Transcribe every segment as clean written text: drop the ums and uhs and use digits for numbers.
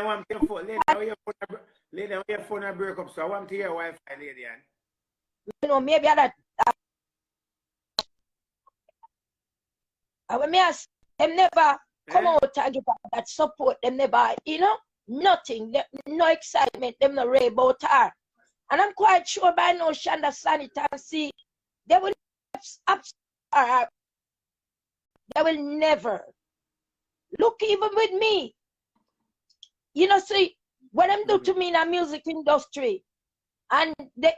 I want your phone. Lady, your phone I break up, so I want to hear Wi-Fi, lady. You know, maybe that. When me ask, them never come out and give that support. Them never, you know, nothing. No excitement. Them no rave about her. And I'm quite sure by now she understand it and see they will they will never. Look, even with me, you know, see, what them do to me in the music industry, and they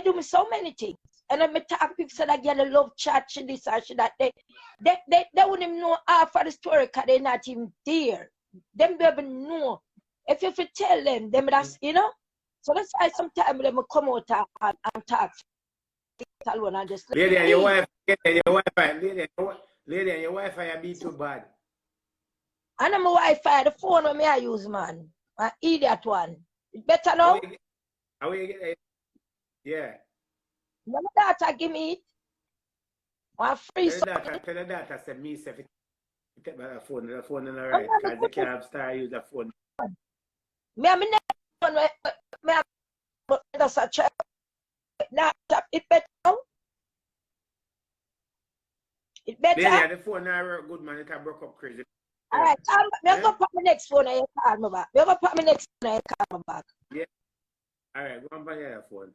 do me so many things. And when I talk people say that get a love chat, she this or she that, they wouldn't even know half of the story because they're not even there. Them don't even know. If you tell them that's, you know, so that's why sometimes them come out and talk. Alone and just lady and your wife, lady and your Wi-Fi be too bad. And I'm a Wi-Fi, the phone on me I use, man. An idiot one. It's better now. How you get it? Yeah. My data give me it. My free Tell the data say me say take the phone is alright. Because they can't start use the phone. Me I'm just a check. Now it better now. It better. Yeah, the phone now work good, man. It broke up crazy. Alright, I'm go put my next phone and you call me back. I'm go put my next phone and you call me back. Yeah. Alright, go on by your phone.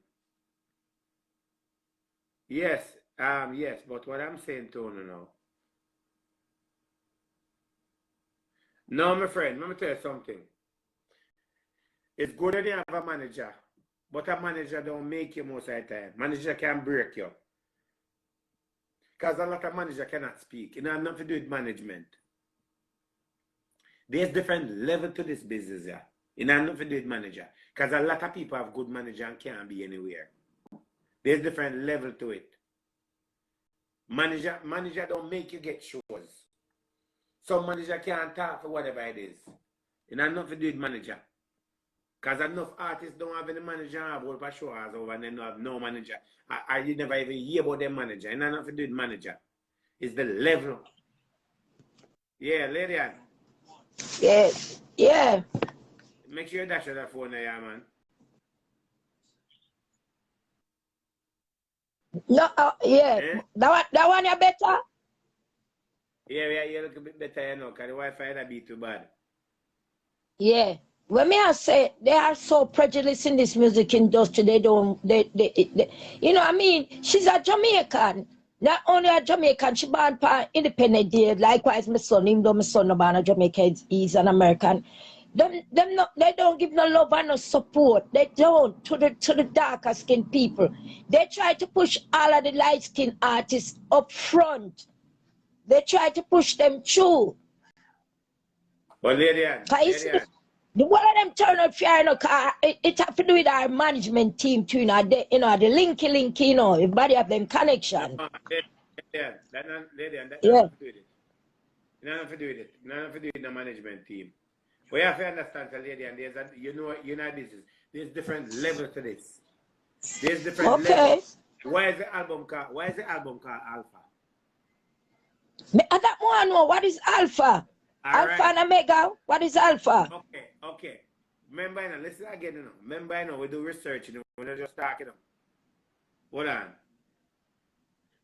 Yes, yes, but what I'm saying to you now. No, my friend, let me tell you something. It's good that you have a manager, but a manager don't make you most of the time. Manager can break you. Because a lot of managers cannot speak. It has nothing to do with management. There's different level to this business here. It has nothing to do with manager. Because a lot of people have good manager and can't be anywhere. There's different level to it. Manager don't make you get shows. Some manager can't talk for whatever it is. It has nothing to do with manager. Because enough artists don't have any manager and have all for shows over and they don't have no manager. I you never even hear about their manager. It has nothing to do with manager. It's the level. Yeah, ladyann. Yes. Yeah. Make sure you dash that phone there, man. No, yeah. That one you better? Yeah, you look a bit better, you know, because the Wi-Fi that be too bad. Yeah. When me I say they are so prejudiced in this music industry, they you know what I mean? She's a Jamaican. Not only a Jamaican, she born for independent day. Likewise, my son, even though my son is born a Jamaican, he's an American. They don't give no love and no support. They don't to the darker skinned people. They try to push all of the light skinned artists up front. They try to push them through. But ladyann. The one of them turn up here, you know, it have to do with our management team too, you know, the linky, you know, everybody have them connection. Ladyann, that yeah. Nothing to do with it. Nothing to do with it. Nothing to do with the management team. But you have to understand, ladyann, there's a, you know business. There's different levels to this. There's different levels. Why is the album called Alpha? I don't want to know what is Alpha. Alpha and Omega, what is Alpha? Okay. Remember, you know, listen again, you know. Remember, you know, we do research, you know, we're not just talking. Hold on.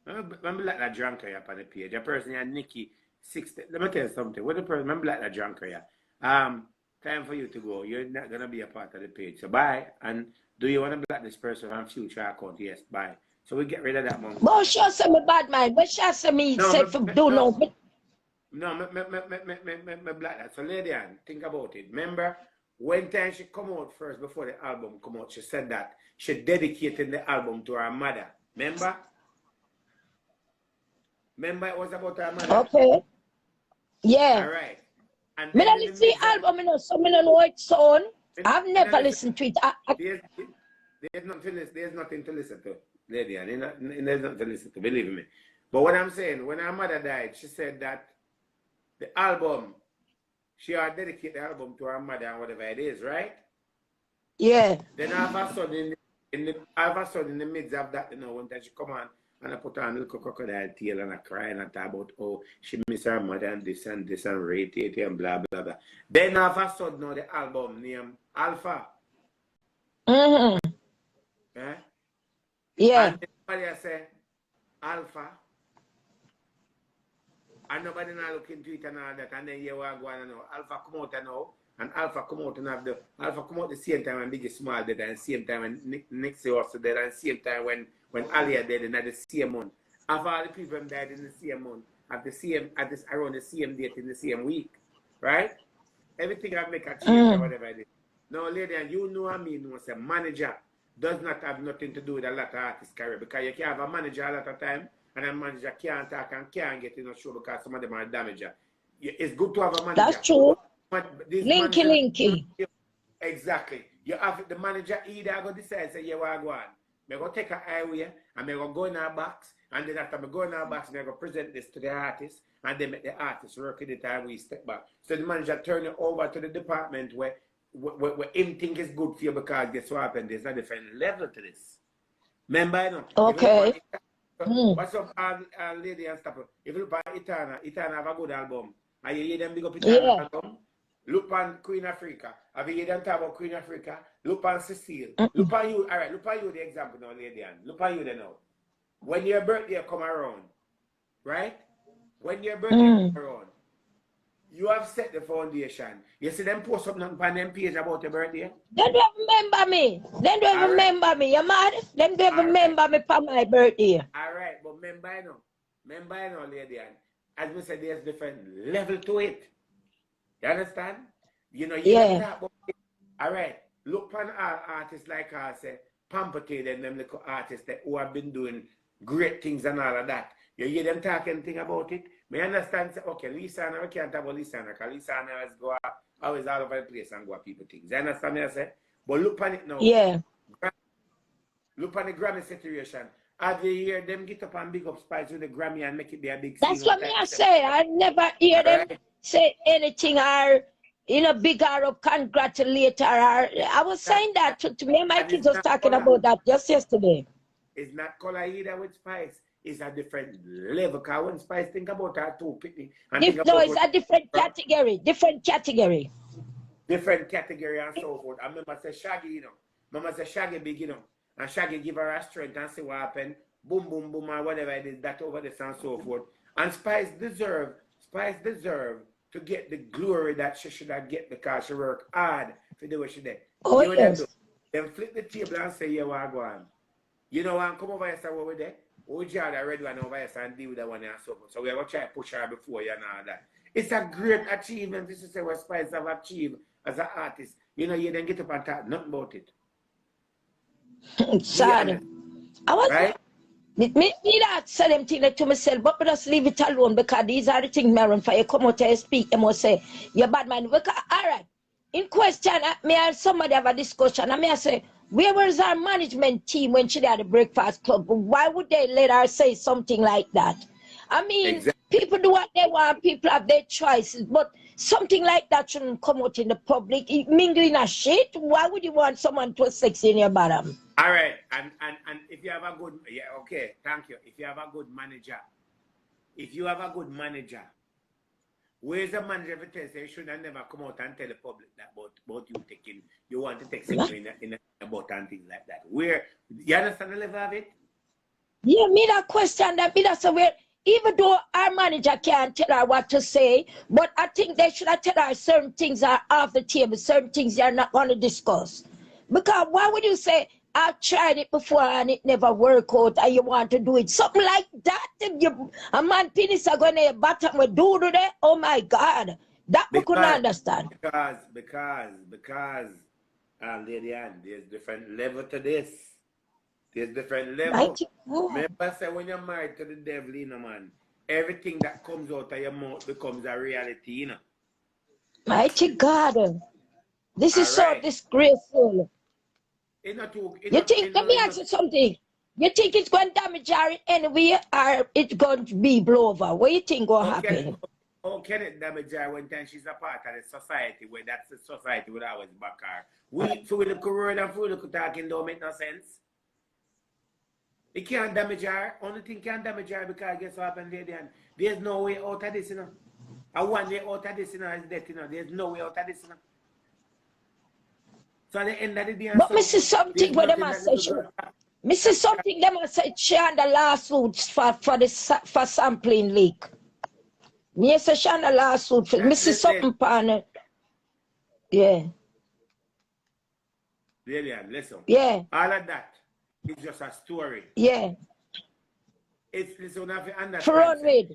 Remember like that drunker up on the page. A person here, Nikki 60. Let me tell you something. What the person, remember like that drunker here. Time for you to go. You're not gonna be a part of the page. So bye. And do you want to block this person on future account? Yes, bye. So we get rid of that monk. But she say me bad man, but she say me safe for do no. No, me black that. So ladyann, think about it. Remember, when time she come out first before the album come out, she said that she dedicated the album to her mother. Remember? Remember it was about her mother? Okay. Yeah. All right. And me not listen to the album, you know, so me don't know its sound. I've never listened to it. There's nothing to listen to, ladyann. There's nothing to listen to, believe me. But what I'm saying, when her mother died, she said that the album, she had dedicated the album to her mother and whatever it is, right? Yeah. Then all of a sudden in the midst of that, you know, when she come on and I put on a little crocodile tail and I cry and I talk about, oh, she miss her mother and this and rate it and blah, blah, blah. Then all of a sudden, now the album named Alpha. Mm-hmm. Eh? Yeah. And everybody say, Alpha. And nobody now look into it and all that. And then you are going to know, Alpha come out and now. And Alpha come out and have the, Alpha come out the same time when Biggie Small did and same time when Nixie also did and same time when Alia did and at the same month. Half all the people died in the same month, at the same, at this around the same date in the same week. Right? Everything I make a change or whatever I did. Now, lady, and you know what I mean, was a manager does not have nothing to do with a lot of artists' career because you can have a manager a lot of time and a manager can't talk and can't get in a show because some of them are damaged. It's good to have a manager. That's true. Linky. Exactly. You have the manager either go decide, say, yeah, we're going. I'm going to take a highway and I'm going to go in our box. And then after I go in our box, I'm going to present this to the artist. And then make the artist work in it and we step back. So the manager turn it over to the department where him think is good for you because guess what happened? There's a different level to this. Remember, you know? Okay. What's up, lady and stuff? If you look at Itana have a good album. And you hear them big up Itana album? Look on Queen Africa. Have you heard them talk about Queen Africa? Look on Cecile. Look on you. All right, look on you the example now, ladyann. Look on you then now. When your birthday come around, right? When your birthday come around, you have set the foundation. You see them post something on them page about your birthday? They don't remember me. They don't remember me. You mad? They don't remember me for my birthday. All right, but remember, you know, ladyann. As we said, there's different level to it. You understand? You know, you don't talk about it. All right, look on all artists like us, Pampatade and them little artists that who have been doing great things and all of that. You hear them talking anything about it? May understand, say, okay, Lisa, we can't talk about Lisa, because Lisa always go always all over the place and go at people things. You understand me, I say? But look on it now. Yeah. Look on the Grammy situation. Have you hear them get up and big up Spice with the Grammy and make it be a big That's what me I say. I never hear them say anything or, you know, big or up, congratulate her. I was saying that to me and my kids was talking about that just yesterday. It's not color either with Spice. It's a different level. Because when Spice think about her too, picnic. No, it's a different category. Different category. Different category and so forth. I remember say Shaggy, you know. Mama say Shaggy big, you know. And Shaggy give her a strength and see what happened. Boom, boom, boom, or whatever it is, that over this and so forth. And Spice deserve to get the glory that she should have get because she worked hard to do what she did. Oh, you know yes. Then flip the table and say, yeah, what go on. You know, and come over here and say, what we there? Oh, Jada, I read one over here and deal with that one and so forth. So we're going to try to push her before you and all that. It's a great achievement. This is what Spice have achieved as an artist. You know, you then get up and talk nothing about it. Sad. I was right? Me not say them things to myself, but just leave it alone because these are the things me run for. You come out and speak, you must say, you're bad man. Because, all right, in question, me and somebody have a discussion, and me I say, where was our management team when she had the breakfast club? Why would they let her say something like that? I mean, people do what they want, people have their choices, but something like that shouldn't come out in the public. Mingling a shit, why would you want someone to sex in your bottom? All right, and if you have a good, okay, thank you. If you have a good manager, where's the manager if it tells you should have never come out and tell the public that about you want to take something in a boat and things like that? Where, you understand the level of it? Yeah, me that question that me that's where even though our manager can't tell her what to say, but I think they should have tell her certain things are off the table, certain things they are not going to discuss. Because why would you say, I've tried it before and it never worked out and you want to do it? Something like that. A man penis are going to bottom with doodle there. Oh my God. That we couldn't understand. Because ladyann, there's different level to this. There's different level. Remember, say when you're married to the devil, you know, man, everything that comes out of your mouth becomes a reality, you know. Mighty God. This is so disgraceful. Let me ask you something. You think it's going to damage her anyway or it's going to be blow over? What do you think will happen? How can it damage her when she's a part of the society where that's the society would always back her? We look around and we look talking don't make no sense. It can't damage her. Only thing can damage her because guess what happened, Ladyann? There's no way out of this, you know. And one way out of this, you know, is death, you know. There's no way out of this, you know. So at the end of the day, and But so Mrs. Something where them say she, Mrs. Something them say she under lawsuit for sampling leak. Me say she under lawsuit for Mrs. Something partner. Yeah. Ladyann, listen. Yeah. All of that is just a story. Yeah. It's listen, have to understand. For run with.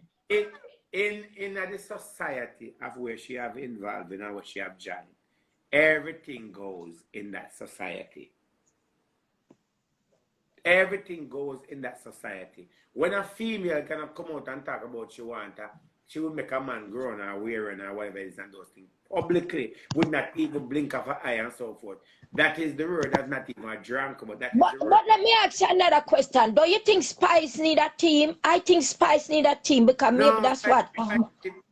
In the society of where she have involved in and what she have joined, everything goes in that society. Everything goes in that society. When a female can come out and talk about she want her, she would make a man grown or wearing or whatever it is and those things. Publicly, would not even blink of her eye and so forth. That is the word. That's not even a drunk, but that is the word. But let me ask you another question. Do you think Spice need a team? I think Spice need a team because maybe that's Spice, what.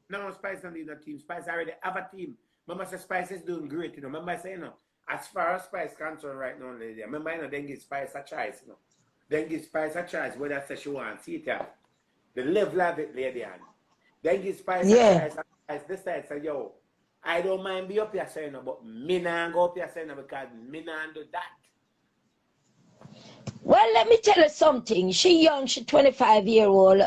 No, Spice don't need a team. Spice already have a team. Remember, say Spice is doing great, you know. Remember, I say, you know, as far as Spice concerned right now, lady, remember, you know, then give Spice a choice, you know. Then give Spice a choice whether say she wants it, yeah. The live love it, Ladyann. Then give Spice a choice. Spice decides, say, yo, I don't mind be up here saying, no, but me not go up here saying, no, because me not do that. Well, let me tell you something. She young, she 25-year-old.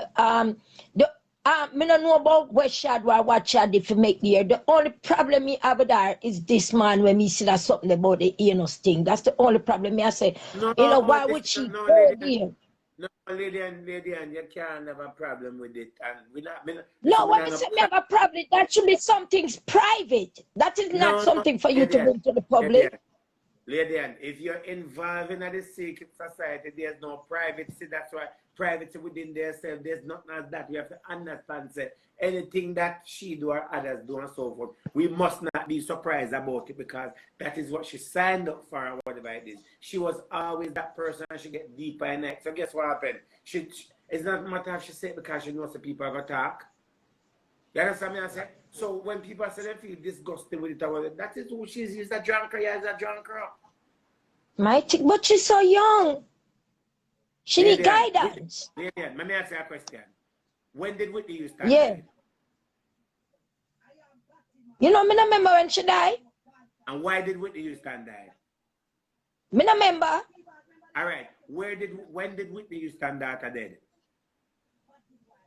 Me don't know about what she had or what she did to make the year. The only problem me have with her is this man when me see that something about the anus thing. That's the only problem me I say. No, you know, why would she no, go there? No, Ladyann, you can't have a problem with it. And we not, no, when I say me have a problem, that should be something private. That is not something for you to bring to the public. Ladyann, if you're involved in the secret society, there's no privacy. That's why privacy within themselves, there's nothing as that. We have to understand, say, anything that she do or others do and so forth, we must not be surprised about it because that is what she signed up for or whatever it is. She was always that person and she get deeper in it. So guess what happened? It's not matter if she say it because she knows the people are going to talk. You understand me? I say? So when people say they feel disgusted with it, that is who she is. She's a drunker. Yeah, she's a drunker. But she's so young. She need guidance. Ladyann, let me ask you a question. When did Whitney Houston die? You know, me not remember when she died. And why did Whitney Houston die? Me not remember. All right. When did Whitney Houston daughter dead?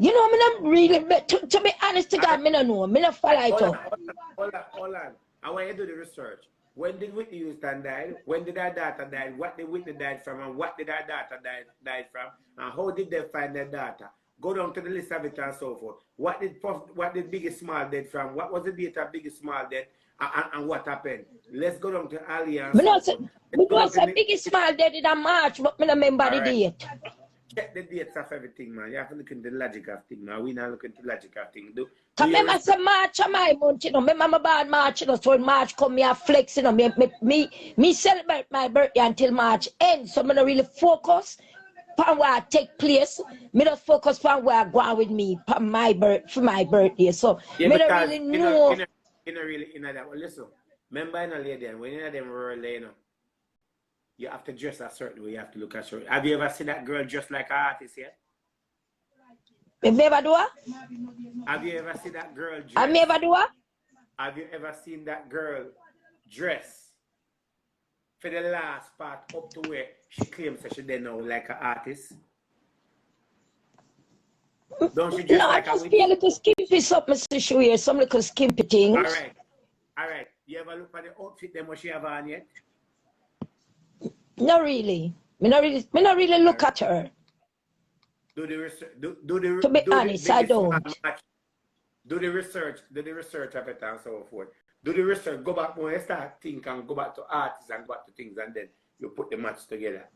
You know, me not really, to be honest to God, me not know. Me not follow it up. Hold on. I want you to do the research. When did Whitney Houston die? When did her daughter die? What did Whitney die from? And what did her daughter die from? And how did they find their daughter? Go down to the list of it and so forth. What did Biggie Small dead from? What was the date of Biggie Small dead? And what happened? Let's go down to Alliance. Because Biggie Small dead in March, but me not remember the date. Check the dates of everything, man. You have to look into the logic of things. Now we not looking into the logic of things. Remember say March of my month, you know. Remember my bad March, you know. So when March come, me a flex, you know. Me celebrate my birthday until March ends. So me not really focus on where I take place. Me just focus on where I go on with me for my birthday. So me don't really know. You know really in that. Well, listen. Remember in a lady, when you know them rural, you know, you have to dress a certain way. You have to look a certain way. Have you ever seen that girl dressed like an artist yet? Have you ever do what? Have you ever seen that girl dress? Have you ever do what? Have you ever seen that girl dress for the last part up to where she claims that she didn't know like an artist? Don't she dress like a witch? No, I just feel a little skimpy something, Mr. Shoe here, some little skimpy things. All right. You ever look at the outfit them what she have on yet? Not really. Me not really look at her. Do the research. To be honest, I don't. Do the research of it and so forth. Do the research. Go back when you start think and go back to artists and go back to things and then you put the match together.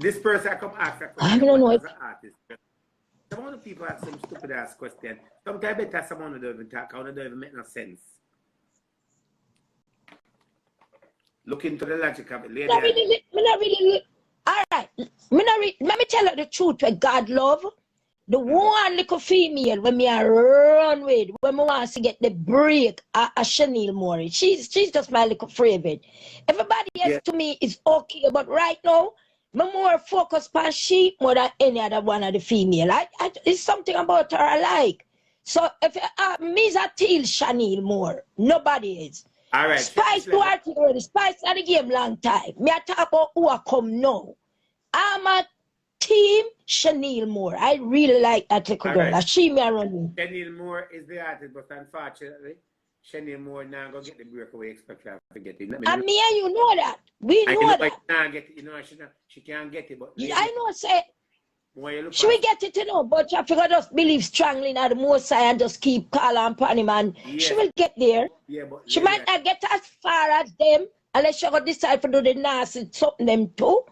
This person come ask a question. I don't know. As an artist. Some of the people ask some stupid ass question. Sometimes better someone who don't even talk. How don't even make no sense. Look into the logic of it. Me not really. All right. Let me tell you the truth. Where God love, The one little female when me a run with, when me wants to get the break, a Chanel Moore. She's just my little favorite. Everybody else to me is okay, but right now, me more focused on she more than any other one of the female. It's something about her I like. So if me's a teal Chanel Moore, nobody is. All right. Spice Duarte, Spice at the game long time. Me a talk about who I come now. I'm a team Chanel Moore. I really like that little girl. Right. She me around me. Chanel Moore is the artist, but unfortunately, Chanel Moore now go get the breakaway expect her to get it. And me and you know that. We know that. Can't get it. You know, she can't get it. But I know, say, she will get it, you know, but I figure just believe strongly in the Most High and just keep calling upon him, and she will get there. Yeah, but she might not get as far as them unless she go decide to do the nasty something them too.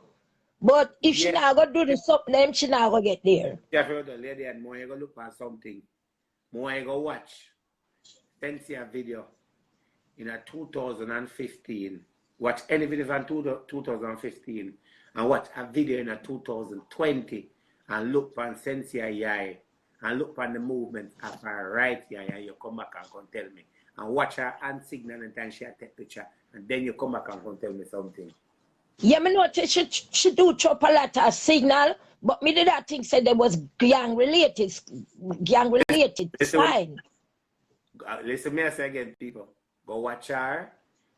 But if she not go do the something them, she not go get there. Yeah, for the lady and more you go look for something. More you go watch. shenseea video in a 2015. Watch any video from 2015 and watch a video in a 2020 and look for shenseea eye and look for the movement of her right eye and you come back and come tell me. And watch her hand signal and then she take picture and then you come back and come tell me something. Yeah, me know she do chop a lot of signal, but me did that thing said there was gang related. It's fine. Listen me say again, people. Go watch her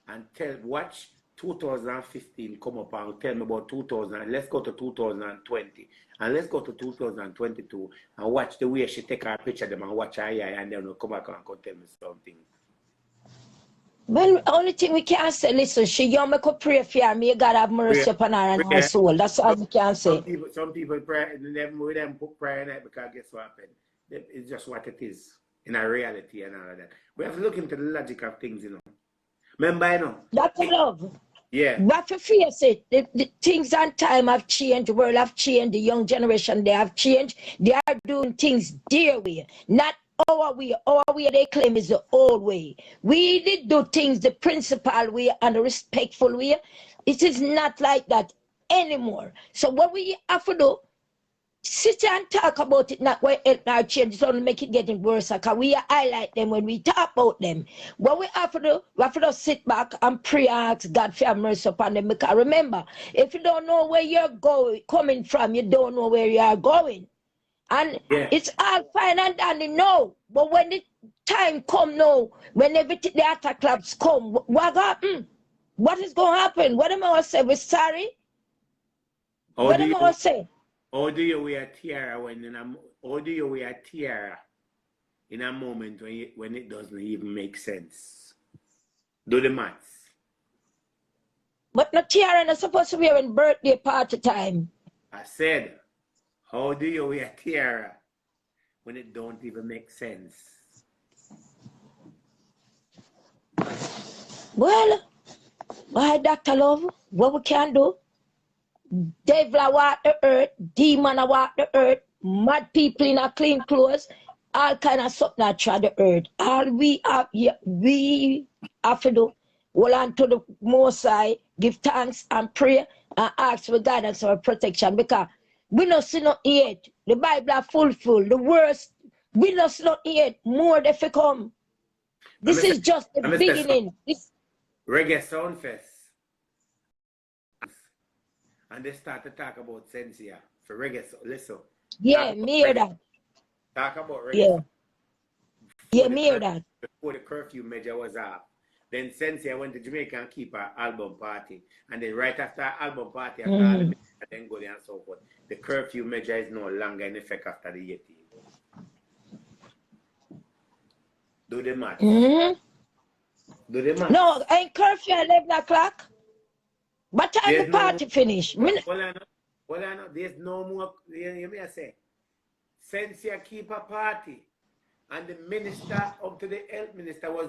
and watch 2015 come up and tell me about 2000. Let's go to 2020 and let's go to 2022 and watch the way she take her picture them and watch her eye and then we'll come back and tell me something. Well, only thing we can say, listen, she young, me could pray for her. May God have mercy upon her and her soul. That's all we can say. Some people pray, and them put prayer in it because guess what happened? It's just what it is in a reality and all of that. We have to look into the logic of things, you know. Remember, you know. That's love. Yeah. But to face it, the things and time have changed, the world have changed, the young generation, they have changed. They are doing things their way, not our way. Our way they claim is the old way. We did do things the principal way and the respectful way. It is not like that anymore. So what we have to do, sit and talk about it, not where it now change, it's only make it getting worse. Because we highlight them when we talk about them. What we have to do, we have to sit back and pray and ask God for mercy upon them. Because remember, if you don't know where you're coming from, you don't know where you are going. And it's all fine and dandy now. But when the time come now, when the attack clubs come, what happen? What is going to happen? What am I going to say? We're sorry? What am I going to say? How do you wear tiara in a moment when it doesn't even make sense? Do the maths. But no tiara is supposed to be in birthday party time. I said, how do you wear tiara when it don't even make sense? Well, why, Dr. Love, what we can do? Devil walk the earth, demon walk the earth, mad people in a clean clothes, all kind of something that try the earth. All we have to do, hold on to the Most High, give thanks and pray and ask for guidance or protection, because we don't see no yet. The Bible are full. The worst, we don't see no yet. More if it come. This is just the beginning. Reggae Soundfest. And they start to talk about shenseea for reggae. Listen. Yeah, me hear that. Talk about reggae. Yeah, me hear that. Before the curfew measure was up, then shenseea went to Jamaica and keep her album party. And then right after her album party, after all the then go there and so forth. The curfew measure is no longer in effect after the 18th. Do the math. Do the math. No, ain't curfew at 11 o'clock. What time the party finish? Well, I know. There's no more. You may say, shenseea keep a party, and the minister up to the health minister was